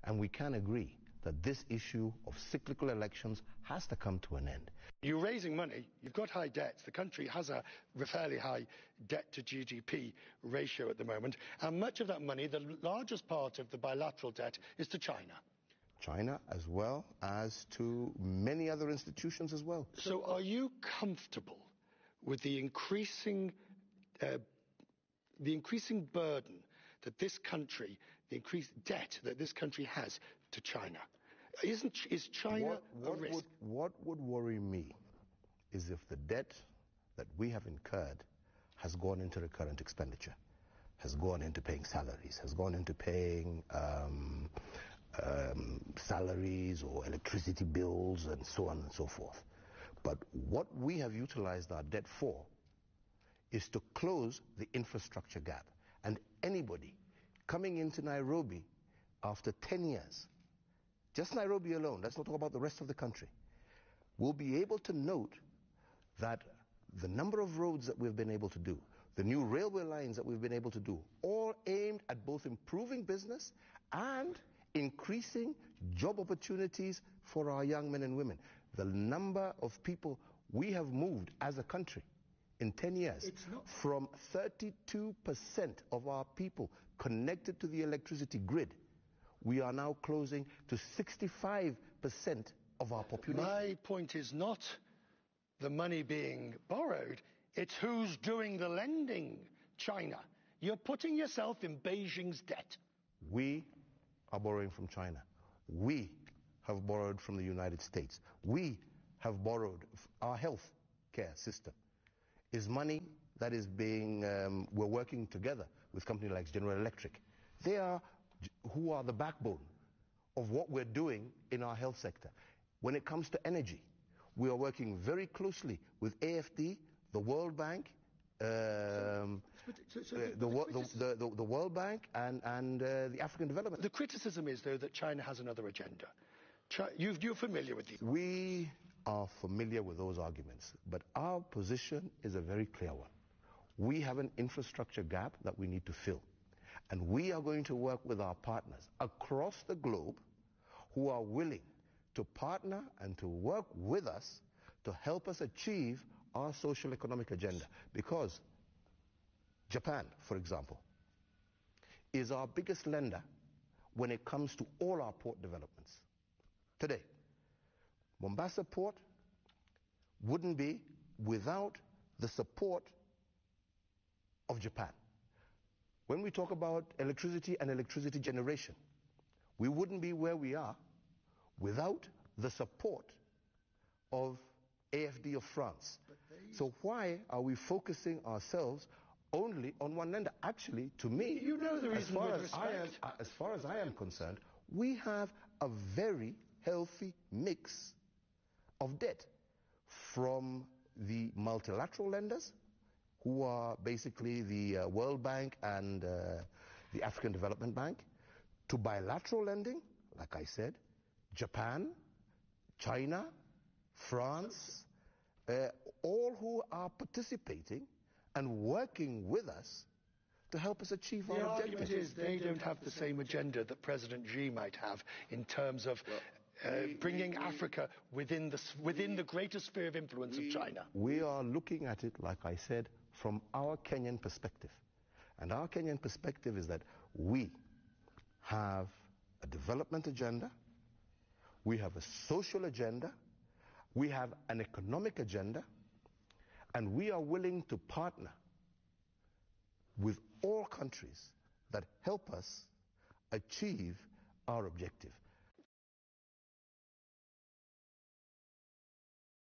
and we can agree that this issue of cyclical elections has to come to an end. You're raising money, you've got high debts, the country has a fairly high debt to GDP ratio at the moment, and much of that money, the largest part of the bilateral debt, is to China. China, as well as to many other institutions as well. So are you comfortable with the increasing burden that this country, the increased debt that this country has to China? Is China a risk? What would worry me is if the debt that we have incurred has gone into recurrent expenditure, has gone into paying salaries, has gone into paying salaries or electricity bills and so on and so forth. But what we have utilized our debt for is to close the infrastructure gap. And anybody coming into Nairobi after 10 years, just Nairobi alone, let's not talk about the rest of the country, will be able to note that the number of roads that we've been able to do, the new railway lines that we've been able to do, all aimed at both improving business and increasing job opportunities for our young men and women. The number of people we have moved as a country in 10 years, from 32% of our people connected to the electricity grid, we are now closing to 65% of our population. My point is not the money being borrowed, it's who's doing the lending, China. You're putting yourself in Beijing's debt. We are borrowing from China. We have borrowed from the United States. We have borrowed. Our health care system is money that is being, we're working together with companies like General Electric. They are who are the backbone of what we're doing in our health sector. When it comes to energy, we are working very closely with AFD, the World Bank, the World Bank and the African Development. The criticism is, though, that China has another agenda. You're familiar with these? We are familiar with those arguments, but our position is a very clear one. We have an infrastructure gap that we need to fill, and we are going to work with our partners across the globe who are willing to partner and to work with us to help us achieve our social economic agenda. Because Japan, for example, is our biggest lender when it comes to all our port developments. Today, Mombasa Port wouldn't be without the support of Japan. When we talk about electricity and electricity generation, we wouldn't be where we are without the support of AFD of France. So why are we focusing ourselves only on one lender? Actually, to me, you know the reason as far as I am concerned, we have a very healthy mix of debt from the multilateral lenders, who are basically the World Bank and the African Development Bank, to bilateral lending, like I said, Japan, China, France, all who are participating and working with us to help us achieve our objectives. The argument is they don't have the same agenda that President Xi might have in terms of bringing Africa within the greater sphere of influence of China. We are looking at it, like I said, from our Kenyan perspective. And our Kenyan perspective is that we have a development agenda, we have a social agenda, we have an economic agenda, and we are willing to partner with all countries that help us achieve our objective.